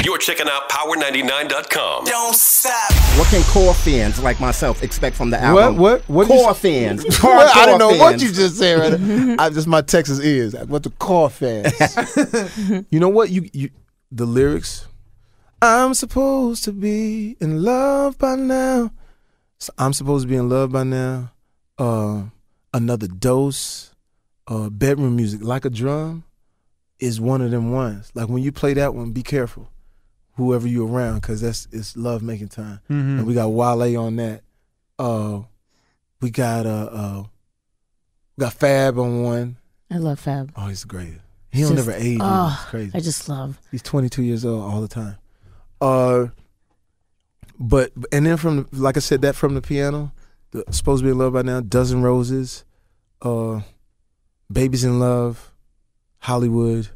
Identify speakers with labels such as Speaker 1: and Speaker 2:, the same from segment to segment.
Speaker 1: You're checking out Power99.com.
Speaker 2: Don't stop.
Speaker 3: What can core fans like myself expect from the album?
Speaker 4: What
Speaker 3: core fans?
Speaker 4: I don't know what you just said right there. I just my Texas ears. What the core fans? You know what? You the lyrics. I'm supposed to be in love by now. So I'm supposed to be in love by now. Another dose. Bedroom music, like a drum, is one of them ones. Like when you play that one, be careful, whoever you're around, because it's love making time. And we got Wale on that. We got Fab on one.
Speaker 5: I love Fab.
Speaker 4: Oh, he's great. He don't never age.
Speaker 5: Oh,
Speaker 4: it's crazy.
Speaker 5: I just love.
Speaker 4: He's 22 years old all the time. But then from like I said, that from the piano, Supposed to Be in Love by Now, Dozen Roses, Babies in Love, Hollywood.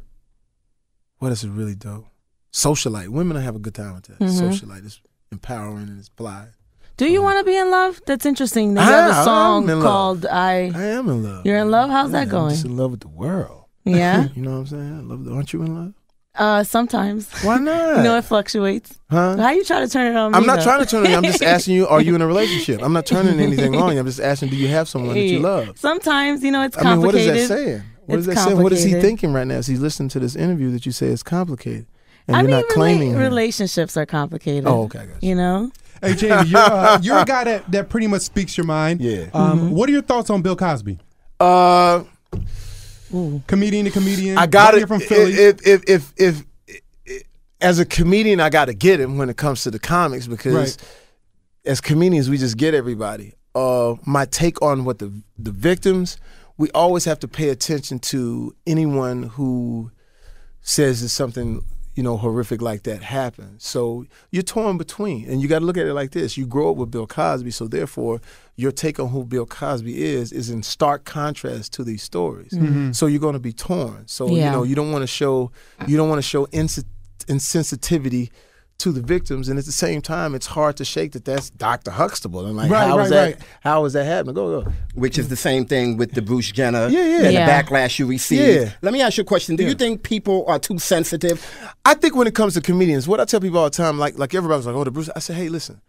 Speaker 4: What else is really dope? Socialite. Women have a good time with that. Socialite is empowering and it's fly.
Speaker 5: Do you want to be in love? That's interesting. They have a song called I
Speaker 4: am in love.
Speaker 5: You're in love? How's that going?
Speaker 4: I'm just in love with the world.
Speaker 5: Yeah?
Speaker 4: You know what I'm saying? Aren't you in love?
Speaker 5: Sometimes.
Speaker 4: Why not?
Speaker 5: You know, it fluctuates.
Speaker 4: Huh?
Speaker 5: How you try to turn it on me?
Speaker 4: I'm not trying to turn it on you. I'm just asking you, are you in a relationship? I'm not turning anything on you. I'm just asking, do you have someone that you love?
Speaker 5: Sometimes, you know, it's
Speaker 4: I mean,
Speaker 5: complicated.
Speaker 4: what is that saying? What is that saying? What is he thinking right now? Is he listening to this interview that you say is complicated? And you're not claiming
Speaker 5: relationships are complicated.
Speaker 4: Oh, okay, I got you.
Speaker 5: You know?
Speaker 6: Hey, Jamie, you're a guy that pretty much speaks your mind.
Speaker 4: Yeah.
Speaker 6: What are your thoughts on Bill Cosby? Comedian to comedian.
Speaker 4: I got it
Speaker 6: from Philly.
Speaker 4: If as a comedian, I got to get him when it comes to the comics because as comedians, we just get everybody. My take on what the victims, we always have to pay attention to anyone who says that something, you know, horrific like that happened. So you're torn between, and you got to look at it like this. You grow up with Bill Cosby, so therefore your take on who Bill Cosby is in stark contrast to these stories. So you're going to be torn. So you know, you don't want to show insensitivity to the victims, and at the same time, it's hard to shake that's Dr. Huxtable. And like, how is that happening? Go.
Speaker 3: Which is the same thing with the Bruce Jenner and
Speaker 4: Yeah.
Speaker 3: the backlash you received.
Speaker 4: Yeah.
Speaker 3: Let me ask you a question. Do you think people are too sensitive?
Speaker 4: I think when it comes to comedians, what I tell people all the time, like everybody's like, oh, the Bruce. I say, hey, listen,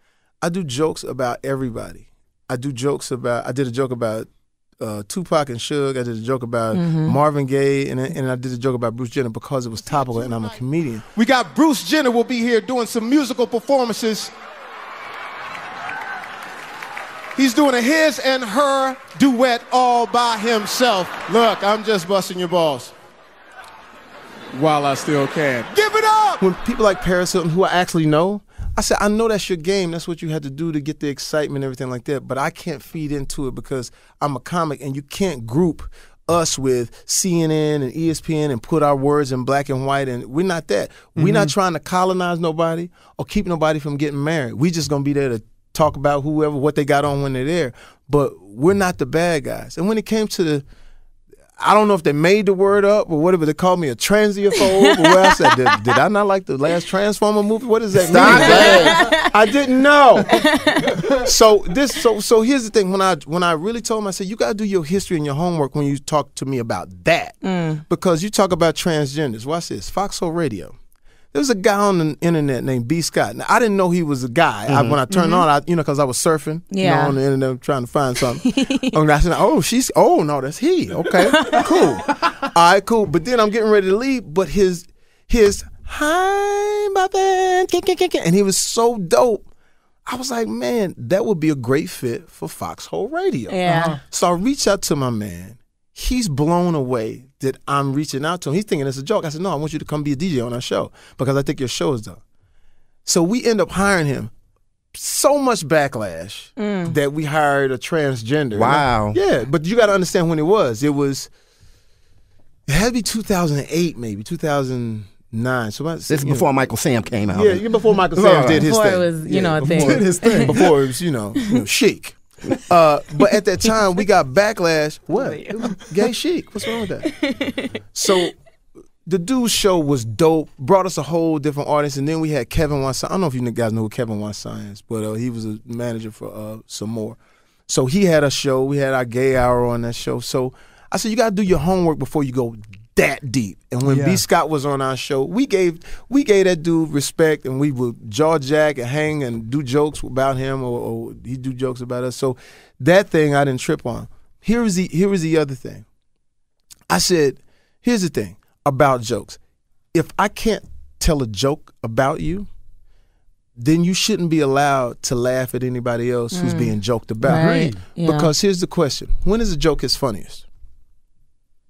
Speaker 4: I do jokes about everybody. I did a joke about Tupac and Suge. I did a joke about Marvin Gaye, and I did a joke about Bruce Jenner because it was topical, and I'm a comedian. We got Bruce Jenner will be here doing some musical performances. He's doing a his and her duet all by himself. Look, I'm just busting your balls while I still can. Give it up! When people like Paris Hilton, who I actually know, I said, I know that's your game. That's what you had to do to get the excitement and everything like that. But I can't feed into it because I'm a comic, and you can't group us with CNN and ESPN and put our words in black and white. And we're not that. We're not trying to colonize nobody or keep nobody from getting married. We just going to be there to talk about whoever, what they got on when they're there. But we're not the bad guys. And when it came to I don't know if they made the word up or whatever. They called me a transiophobe. Or what I said, did I not like the last Transformer movie? What does that mean? I didn't know. So here's the thing. When I really told him, I said, you got to do your history and your homework when you talk to me about that. Because you talk about transgenders. Watch this. Foxx Radio. There was a guy on the internet named B. Scott. Now, I didn't know he was a guy. When I turned on, because I was surfing on the internet trying to find something. And I said, no, that's he. Okay, cool. All right, cool. But then I'm getting ready to leave, but his hi, my man, and he was so dope. I was like, man, that would be a great fit for Foxx Radio.
Speaker 5: Yeah.
Speaker 4: So I reached out to my man. He's blown away that I'm reaching out to him. He's thinking it's a joke. I said, no, I want you to come be a DJ on our show because I think your show is dope. So we end up hiring him. So much backlash that we hired a transgender.
Speaker 3: Wow.
Speaker 4: Yeah, but you got to understand when it was. It had to be 2008 maybe, 2009. So
Speaker 3: this is before Michael Sam came out.
Speaker 4: Yeah, before Michael Sam did his thing.
Speaker 5: Before it was, a thing.
Speaker 4: Did his thing. Before it was, chic. But at that time, we got backlash. What? Gay chic. What's wrong with that? So the dude's show was dope, brought us a whole different audience, and then we had Kevin Wansan. I don't know if you guys know who Kevin Wansan is, but he was a manager for some more. So he had a show. We had our gay hour on that show. So I said, you got to do your homework before you go that deep. And when B. Scott was on our show, we gave that dude respect, and we would jaw jack and hang and do jokes about him, or he'd do jokes about us. So that thing I didn't trip on. Here was the other thing. I said, here's the thing about jokes. If I can't tell a joke about you, then you shouldn't be allowed to laugh at anybody else who's being joked about.
Speaker 5: Right. Yeah.
Speaker 4: Because here's the question. When is a joke his funniest?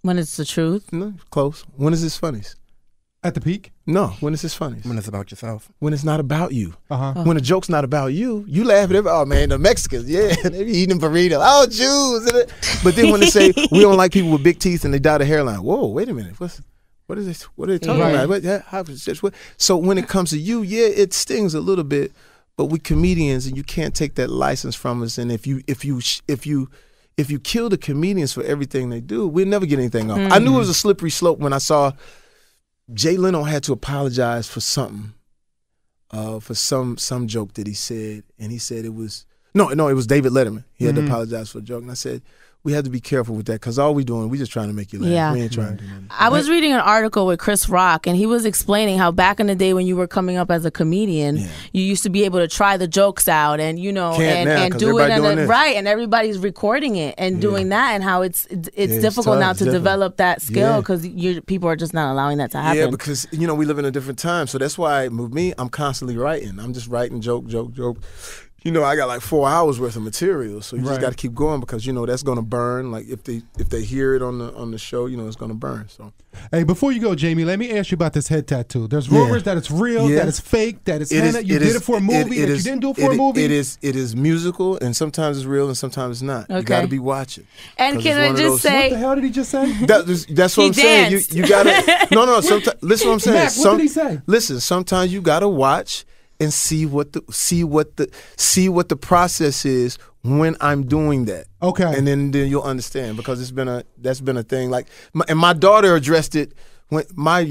Speaker 5: When it's the truth?
Speaker 4: No, close. When is his funniest?
Speaker 6: At the peak?
Speaker 4: No, when is his funniest?
Speaker 3: When it's about yourself.
Speaker 4: When it's not about you.
Speaker 6: Uh-huh.
Speaker 4: When a joke's not about you, you laugh at everybody. Oh, man, the Mexicans, they be eating burritos. Oh, Jews. But then when they say, we don't like people with big teeth and they dye the hairline. Whoa, wait a minute. What is this? What are they talking about? So when it comes to you, it stings a little bit, but we comedians, and you can't take that license from us. And if you kill the comedians for everything they do, we'll never get anything off. I knew it was a slippery slope when I saw Jay Leno had to apologize for something, for some joke that he said, and he said it was David Letterman. He had to apologize for a joke, and I said, we have to be careful with that, because all we just trying to make you laugh.
Speaker 5: Yeah.
Speaker 4: We ain't trying to do nothing.
Speaker 5: I was reading an article with Chris Rock, and he was explaining how back in the day when you were coming up as a comedian, you used to be able to try the jokes out and and do it and everybody's recording it and doing that, and how it's difficult now to develop that skill because people are just not allowing that to happen.
Speaker 4: Yeah, because we live in a different time, so that's why with me, I'm constantly writing. I'm just writing joke. I got like 4 hours worth of material, so you just got to keep going, because that's going to burn. Like if they hear it on the show, it's going to burn. So,
Speaker 6: hey, before you go, Jamie, let me ask you about this head tattoo. There's rumors that it's real, that it's fake, that it's henna. You did it for a movie, that you didn't do it for a movie.
Speaker 4: It is musical, and sometimes it's real, and sometimes it's not. Okay. You got to be watching.
Speaker 5: And can I just say,
Speaker 6: what the hell did he just say?
Speaker 4: That's what I'm saying. You got to no. Sometimes listen, what I'm saying.
Speaker 6: Mac, what did he say?
Speaker 4: Listen, sometimes you got to watch and see what the process is when I'm doing that. Okay. And then you'll understand, because that's been a thing. Like my daughter addressed it when my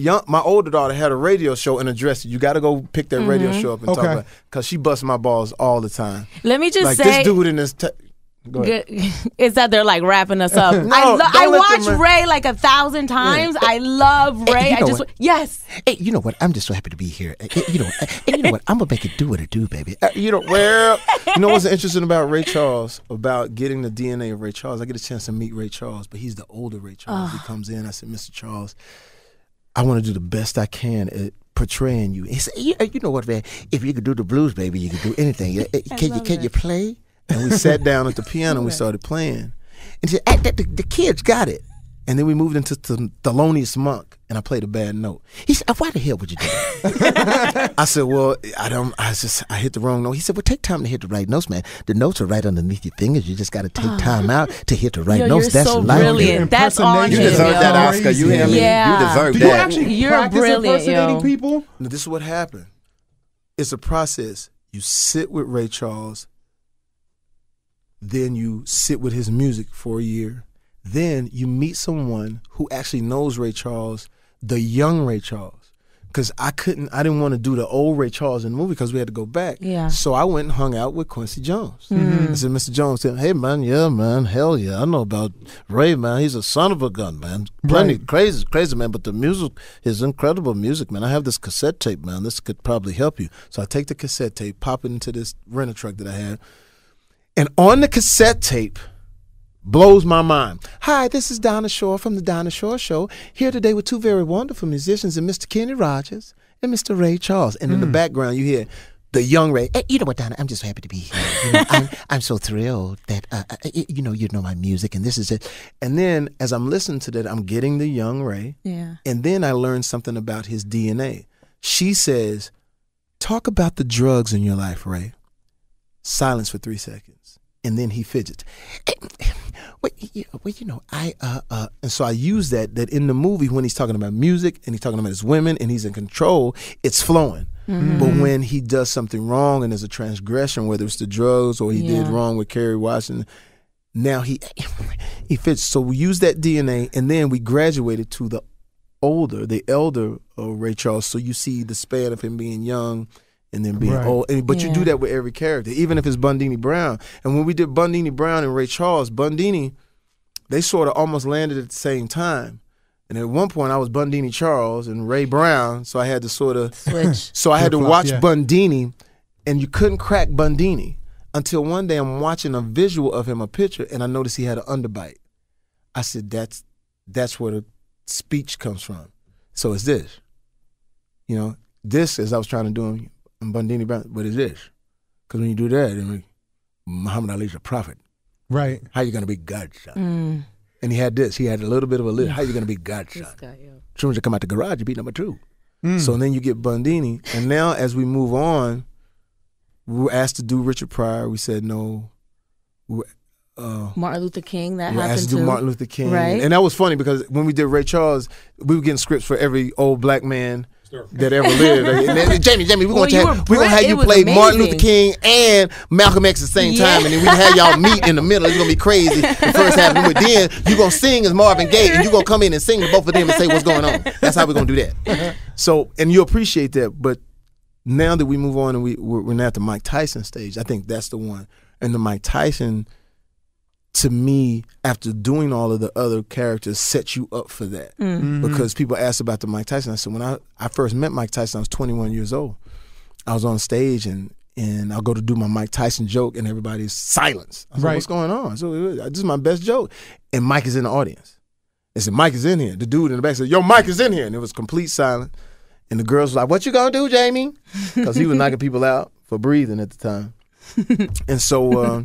Speaker 4: older daughter had a radio show and addressed it. You got to go pick that radio show up and talk about it, because she busts my balls all the time.
Speaker 5: Let me just say,
Speaker 4: this dude in this.
Speaker 5: Is that they're like wrapping us up? I watched Ray like 1,000 times. I love Ray. Yes.
Speaker 3: Hey, you know what? I'm just so happy to be here. You know what? I'm gonna make it do what it do, baby.
Speaker 4: What's interesting about Ray Charles? About getting the DNA of Ray Charles. I get a chance to meet Ray Charles, but he's the older Ray Charles. He comes in. I said, Mr. Charles, I want to do the best I can at portraying you. He said, you know what, man? If you could do the blues, baby, you could do anything. Can you play? And we sat down at the piano and we started playing. And he said, the kids got it. And then we moved into Thelonious Monk, and I played a bad note. He said, why the hell would you do that? I said, well, I hit the wrong note. He said, well, take time to hit the right notes, man. The notes are right underneath your fingers. You just got to take time out to hit the right notes.
Speaker 5: That's so brilliant. That's on
Speaker 3: you. You deserve that Oscar. You hear me?
Speaker 5: Yeah.
Speaker 3: You deserve
Speaker 6: that.
Speaker 3: You
Speaker 6: actually
Speaker 5: You're brilliant,
Speaker 6: impersonating people?
Speaker 4: No, this is what happened. It's a process. You sit with Ray Charles, then you sit with his music for a year. Then you meet someone who actually knows Ray Charles, the young Ray Charles. Because I didn't want to do the old Ray Charles in the movie, because we had to go back. Yeah. So I went and hung out with Quincy Jones. I said, Mr. Jones said, hey, man, hell yeah. I know about Ray, man. He's a son of a gun, man. Plenty crazy, man. But the music is incredible music, man. I have this cassette tape, man. This could probably help you. So I take the cassette tape, pop it into this rental truck that I had. And on the cassette tape, blows my mind. Hi, this is Donna Shore from the Donna Shore Show, here today with two very wonderful musicians, and Mr. Kenny Rogers and Mr. Ray Charles. And in the background, you hear the young Ray. Hey, you know what, Donna? I'm just happy to be here. I'm so thrilled that you know my music, and this is it. And then as I'm listening to that, I'm getting the young Ray. Yeah. And then I learned something about his DNA. She says, "Talk about the drugs in your life, Ray." Silence for 3 seconds. And then he fidgets. And so I use that in the movie, when he's talking about music and he's talking about his women and he's in control, it's flowing. But when he does something wrong and there's a transgression, whether it's the drugs or he did wrong with Kerry Washington, now he fits. So we use that DNA, and then we graduated to the elder Ray Charles. So you see the span of him being young and then being old. But you do that with every character, even if it's Bundini Brown. And when we did Bundini Brown and Ray Charles, Bundini, they sort of almost landed at the same time. And at one point, I was Bundini Charles and Ray Brown, so I had to sort of
Speaker 5: switch.
Speaker 4: So I had to watch Bundini, and you couldn't crack Bundini until one day I'm watching a visual of him, a picture, and I noticed he had an underbite. I said, that's where the speech comes from. So it's this. You know, this, as I was trying to do in Bundini Brown, but it's this. Because when you do that, I mean, Muhammad Ali's a prophet.
Speaker 6: Right.
Speaker 4: How you going to be God's son? And he had this. He had a little bit of a list. How you going to be God's son? As soon as you come out the garage, you beat number 2. So then you get Bundini. And now as we move on, we were asked to do Richard Pryor. We said no.
Speaker 5: Martin Luther King, that
Speaker 4: we
Speaker 5: happened
Speaker 4: asked to do
Speaker 5: too.
Speaker 4: Martin Luther King.
Speaker 5: Right.
Speaker 4: And that was funny because when we did Ray Charles, we were getting scripts for every old black man that ever lived. And Jamie, we're going to have you play Martin Luther King and Malcolm X at the same time, and then we have y'all meet in the middle. It's going to be crazy the first half. And then you're going to sing as Marvin Gaye, and you're going to come in and sing to both of them and say what's going on. That's how we're going to do that. So, and you appreciate that, but now that we move on and we're now at the Mike Tyson stage, I think that's the one. And the Mike Tyson, to me, after doing all of the other characters, sets you up for that. Because people asked about the Mike Tyson. I said, when I first met Mike Tyson, I was 21 years old. I was on stage and I'll go to do my Mike Tyson joke and everybody's silence. I said, what's going on? So this is my best joke. And Mike is in the audience. I said, Mike is in here. The dude in the back said, yo, Mike is in here. And it was complete silence. And the girls were like, what you gonna do, Jamie? Because he was knocking people out for breathing at the time. And so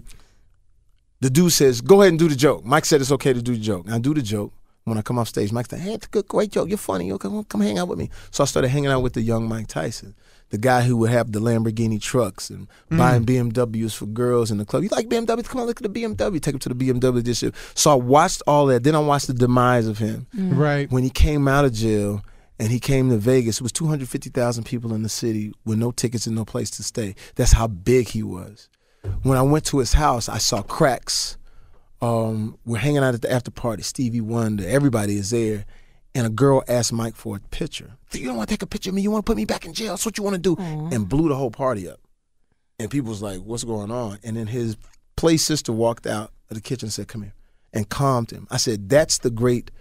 Speaker 4: the dude says, go ahead and do the joke. Mike said it's okay to do the joke. And I do the joke. When I come off stage, Mike said, hey, it's a good, great joke. You're funny. You'll come hang out with me. So I started hanging out with the young Mike Tyson, the guy who would have the Lamborghini trucks and buying BMWs for girls in the club. You like BMW? Come on, look at the BMW. Take him to the BMW dealership. So I watched all that. Then I watched the demise of him.
Speaker 6: Right.
Speaker 4: When he came out of jail and he came to Vegas, it was 250,000 people in the city with no tickets and no place to stay. That's how big he was. When I went to his house, I saw cracks. We're hanging out at the after party. Stevie Wonder, everybody is there. And a girl asked Mike for a picture. You don't want to take a picture of me? You want to put me back in jail? That's what you want to do. And blew the whole party up. And people was like, what's going on? And then his play sister walked out of the kitchen and said, come here, and calmed him. I said, that's the great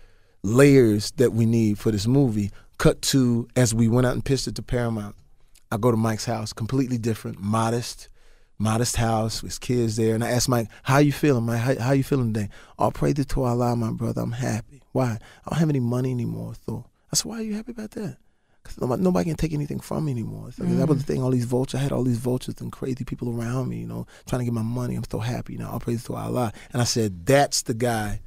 Speaker 4: layers that we need for this movie. Cut to, as we went out and pitched it to Paramount, I go to Mike's house, completely different, modest house with kids there. And I asked Mike, how you feeling, Mike? How you feeling today? Oh, praise to Allah, my brother. I'm happy. Why? I don't have any money anymore. So I said, why are you happy about that? Because nobody can take anything from me anymore. So that was the thing, all these vultures. I had all these vultures and crazy people around me, trying to get my money. I'm so happy now. All praise to Allah. And I said, that's the guy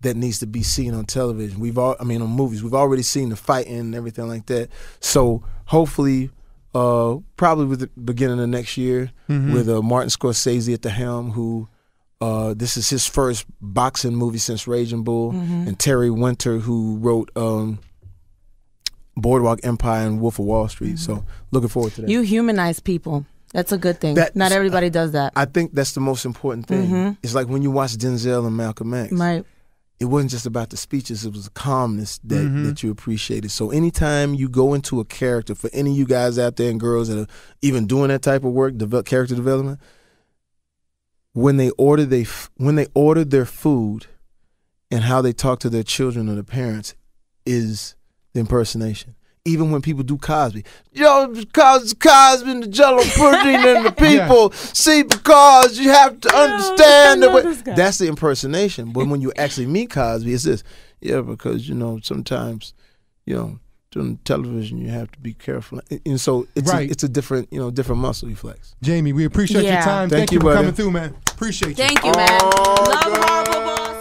Speaker 4: that needs to be seen on television. On movies. We've already seen the fighting and everything like that. So hopefully, probably with the beginning of next year, with Martin Scorsese at the helm, who this is his first boxing movie since Raging Bull, and Terry Winter, who wrote Boardwalk Empire and Wolf of Wall Street. So looking forward to that.
Speaker 5: You humanize people. That's a good thing. Not everybody does that.
Speaker 4: I think that's the most important thing. It's like when you watch Denzel and Malcolm X.
Speaker 5: Right.
Speaker 4: It wasn't just about the speeches, it was the calmness that you appreciated. So anytime you go into a character, for any of you guys out there and girls that are even doing that type of work, character development, when they order their food and how they talk to their children or their parents is the impersonation. Even when people do Cosby, Cosby and the Jello pudding and the people see, because you have to understand that's the impersonation. But when you actually meet Cosby, it's this, because sometimes doing television you have to be careful, and so it's a different different muscle you flex.
Speaker 6: Jamie, we appreciate your time. Thank you for coming through, man. Appreciate you.
Speaker 5: Thank you, man. Love Horrible Ball.